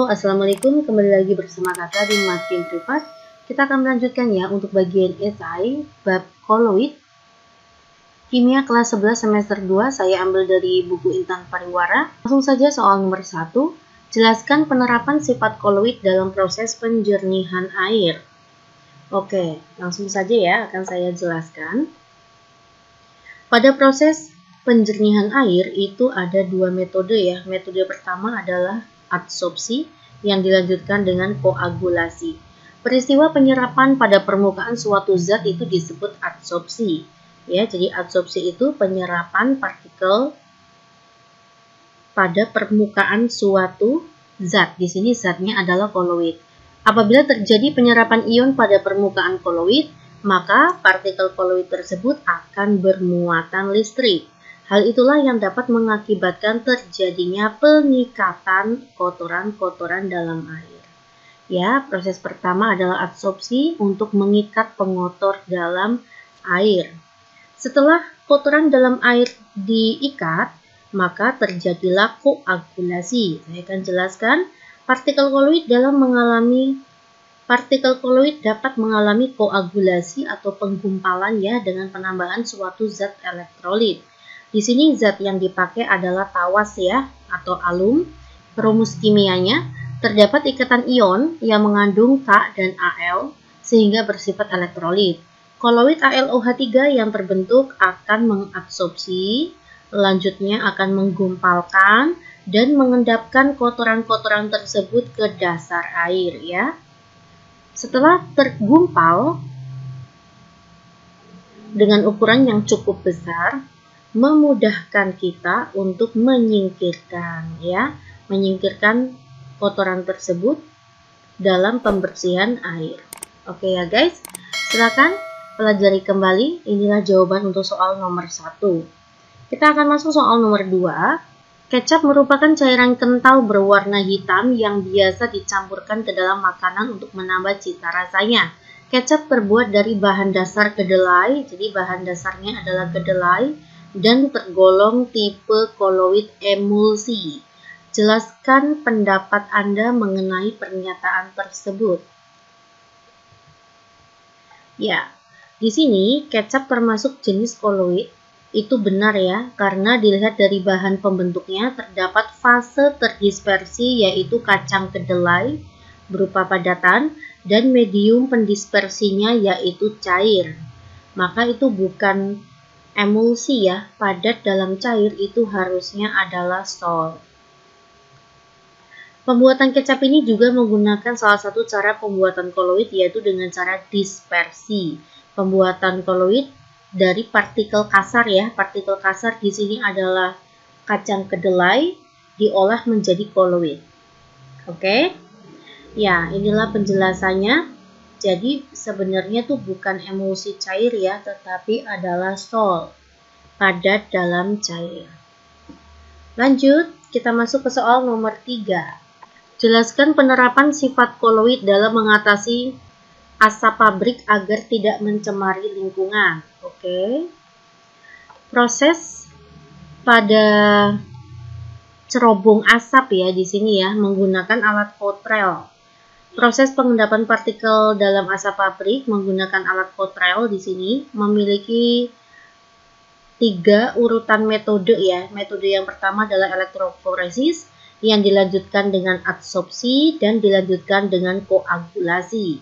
Halo, assalamualaikum. Kembali lagi bersama kakak di Makin Privat. Kita akan melanjutkan ya untuk bagian esai bab koloid kimia kelas 11 semester 2. Saya ambil dari buku Intan Pariwara. Langsung saja soal nomor 1. Jelaskan penerapan sifat koloid dalam proses penjernihan air. Oke, langsung saja ya akan saya jelaskan. Pada proses penjernihan air itu ada dua metode ya. Metode pertama adalah adsorpsi yang dilanjutkan dengan koagulasi. Peristiwa penyerapan pada permukaan suatu zat itu disebut adsorpsi. Ya, jadi adsorpsi itu penyerapan partikel pada permukaan suatu zat. Di sini zatnya adalah koloid. Apabila terjadi penyerapan ion pada permukaan koloid, maka partikel koloid tersebut akan bermuatan listrik. Hal itulah yang dapat mengakibatkan terjadinya pengikatan kotoran-kotoran dalam air. Ya, proses pertama adalah adsorpsi untuk mengikat pengotor dalam air. Setelah kotoran dalam air diikat, maka terjadilah koagulasi. Saya akan jelaskan partikel koloid dapat mengalami koagulasi atau penggumpalan ya dengan penambahan suatu zat elektrolit. Di sini zat yang dipakai adalah tawas ya atau alum. Rumus kimianya terdapat ikatan ion yang mengandung K dan Al sehingga bersifat elektrolit. Koloid AlOH3 yang terbentuk akan mengadsorpsi, selanjutnya akan menggumpalkan dan mengendapkan kotoran-kotoran tersebut ke dasar air ya. Setelah tergumpal dengan ukuran yang cukup besar, memudahkan kita untuk menyingkirkan kotoran tersebut dalam pembersihan air. Oke ya guys, silakan pelajari kembali. Inilah jawaban untuk soal nomor 1. Kita akan masuk soal nomor 2. Kecap merupakan cairan kental berwarna hitam yang biasa dicampurkan ke dalam makanan untuk menambah cita rasanya. Kecap terbuat dari bahan dasar kedelai, jadi bahan dasarnya adalah kedelai dan tergolong tipe koloid emulsi. Jelaskan pendapat Anda mengenai pernyataan tersebut. Ya, di sini kecap termasuk jenis koloid. Itu benar ya, karena dilihat dari bahan pembentuknya terdapat fase terdispersi yaitu kacang kedelai berupa padatan dan medium pendispersinya yaitu cair. Maka itu bukan emulsi ya, padat dalam cair itu harusnya adalah sol. Pembuatan kecap ini juga menggunakan salah satu cara pembuatan koloid yaitu dengan cara dispersi. Pembuatan koloid dari partikel kasar ya. Partikel kasar di sini adalah kacang kedelai diolah menjadi koloid. Oke. Ya, inilah penjelasannya. Jadi sebenarnya tuh bukan emulsi cair ya, tetapi adalah sol, padat dalam cair. Lanjut, kita masuk ke soal nomor 3. Jelaskan penerapan sifat koloid dalam mengatasi asap pabrik agar tidak mencemari lingkungan. Oke. Proses pada cerobong asap ya di sini ya menggunakan alat Cottrell. Proses pengendapan partikel dalam asap pabrik menggunakan alat Cottrell di sini memiliki 3 urutan metode ya. Metode yang pertama adalah elektroforesis, yang dilanjutkan dengan adsorpsi dan dilanjutkan dengan koagulasi.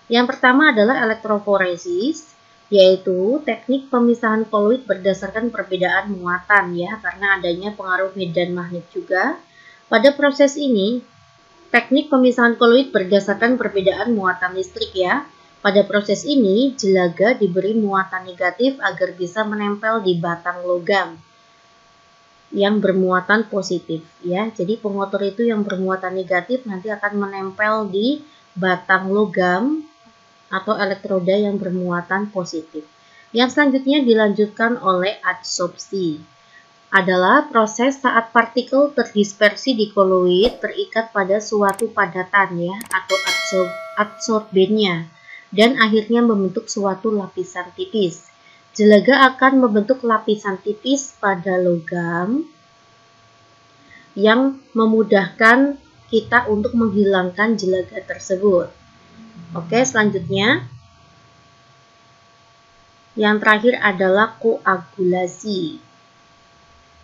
Yang pertama adalah elektroforesis, yaitu teknik pemisahan koloid berdasarkan perbedaan muatan ya, karena adanya pengaruh medan magnet juga. Pada proses ini, teknik pemisahan koloid berdasarkan perbedaan muatan listrik ya. Pada proses ini, jelaga diberi muatan negatif agar bisa menempel di batang logam yang bermuatan positif ya. Jadi pengotor itu yang bermuatan negatif nanti akan menempel di batang logam atau elektroda yang bermuatan positif. Yang selanjutnya dilanjutkan oleh adsorpsi. Adalah proses saat partikel terdispersi di koloid terikat pada suatu padatan ya atau adsorbennya dan akhirnya membentuk suatu lapisan tipis. Jelaga akan membentuk lapisan tipis pada logam yang memudahkan kita untuk menghilangkan jelaga tersebut. Oke, selanjutnya yang terakhir adalah koagulasi.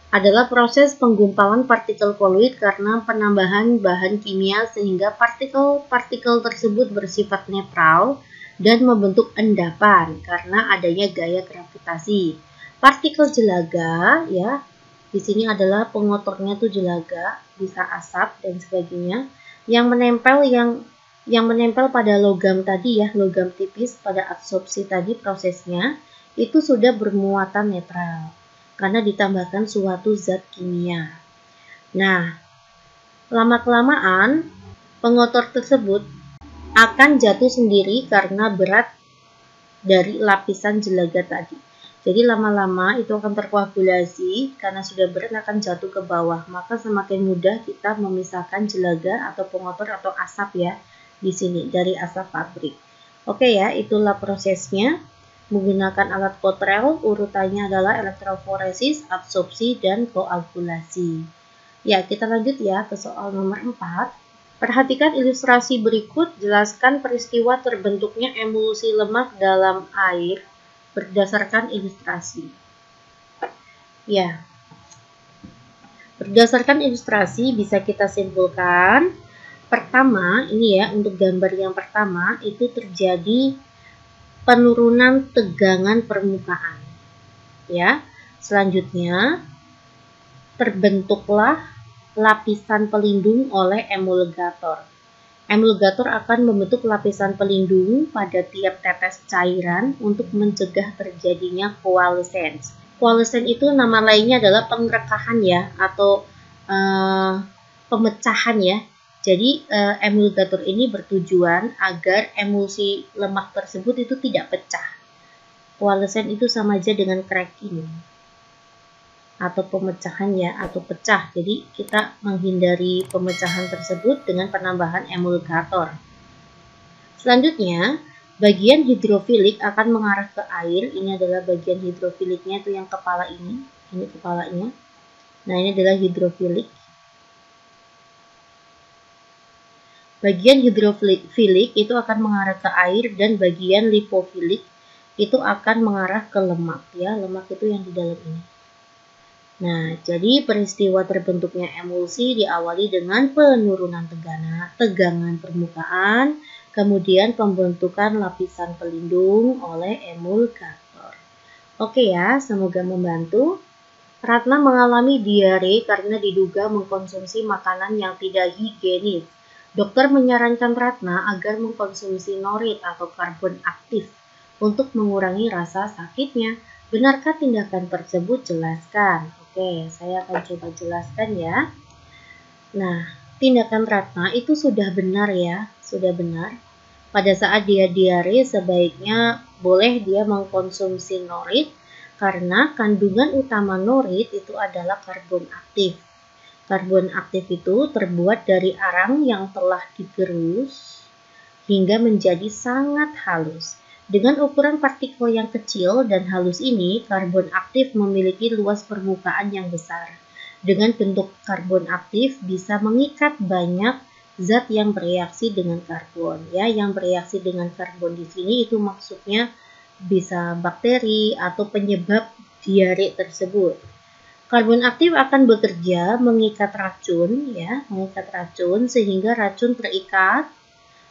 Adalah proses penggumpalan partikel fluid karena penambahan bahan kimia sehingga partikel-partikel tersebut bersifat netral dan membentuk endapan karena adanya gaya gravitasi. Partikel jelaga ya, di sini adalah pengotornya tuh jelaga, bisa asap dan sebagainya yang menempel pada logam tadi ya, logam tipis pada adsorpsi tadi prosesnya itu sudah bermuatan netral karena ditambahkan suatu zat kimia. Nah, lama-kelamaan pengotor tersebut akan jatuh sendiri karena berat dari lapisan jelaga tadi. Jadi lama-lama itu akan terkoagulasi karena sudah berat akan jatuh ke bawah. Maka semakin mudah kita memisahkan jelaga atau pengotor atau asap ya di sini dari asap pabrik. Oke ya, itulah prosesnya. Menggunakan alat Cottrell, urutannya adalah elektroforesis, adsorpsi, dan koagulasi. Ya, kita lanjut ya ke soal nomor 4. Perhatikan ilustrasi berikut, jelaskan peristiwa terbentuknya emulsi lemak dalam air berdasarkan ilustrasi. Ya, berdasarkan ilustrasi bisa kita simpulkan. Pertama, ini ya, untuk gambar yang pertama itu terjadi penurunan tegangan permukaan. Ya, selanjutnya terbentuklah lapisan pelindung oleh emulgator. Emulgator akan membentuk lapisan pelindung pada tiap tetes cairan untuk mencegah terjadinya koalesens. Koalesens itu nama lainnya adalah pengerekahan ya, atau pemecahan ya. Jadi emulgator ini bertujuan agar emulsi lemak tersebut itu tidak pecah. Koalesens itu sama aja dengan cracking atau pemecahan ya, atau pecah. Jadi kita menghindari pemecahan tersebut dengan penambahan emulgator. Selanjutnya, bagian hidrofilik akan mengarah ke air. Ini adalah bagian hidrofiliknya, itu yang kepala ini kepalanya. Nah, ini adalah hidrofilik. Bagian hidrofilik itu akan mengarah ke air dan bagian lipofilik itu akan mengarah ke lemak ya, lemak itu yang di dalam ini. Nah, jadi peristiwa terbentuknya emulsi diawali dengan penurunan tegangan permukaan, kemudian pembentukan lapisan pelindung oleh emulgator. Oke ya, semoga membantu. Ratna mengalami diare karena diduga mengkonsumsi makanan yang tidak higienis. Dokter menyarankan Ratna agar mengkonsumsi norit atau karbon aktif untuk mengurangi rasa sakitnya. Benarkah tindakan tersebut? Jelaskan. Oke, saya akan coba jelaskan ya. Nah, tindakan Ratna itu sudah benar ya, sudah benar. Pada saat dia diare sebaiknya boleh dia mengkonsumsi norit karena kandungan utama norit itu adalah karbon aktif. Karbon aktif itu terbuat dari arang yang telah digerus hingga menjadi sangat halus. Dengan ukuran partikel yang kecil dan halus ini, karbon aktif memiliki luas permukaan yang besar. Dengan bentuk karbon aktif bisa mengikat banyak zat yang bereaksi dengan karbon. Ya, yang bereaksi dengan karbon di sini itu maksudnya bisa bakteri atau penyebab diare tersebut. Karbon aktif akan bekerja mengikat racun ya, mengikat racun sehingga racun terikat.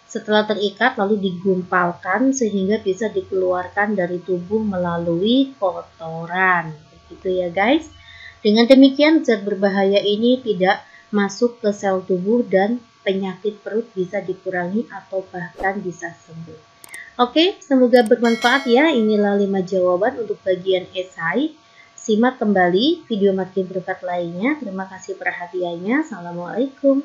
Setelah terikat lalu digumpalkan sehingga bisa dikeluarkan dari tubuh melalui kotoran. Begitu ya guys. Dengan demikian zat berbahaya ini tidak masuk ke sel tubuh dan penyakit perut bisa dikurangi atau bahkan bisa sembuh. Oke, semoga bermanfaat ya. Inilah 5 jawaban untuk bagian esai. Simak kembali video makin berkat lainnya. Terima kasih perhatiannya. Assalamualaikum.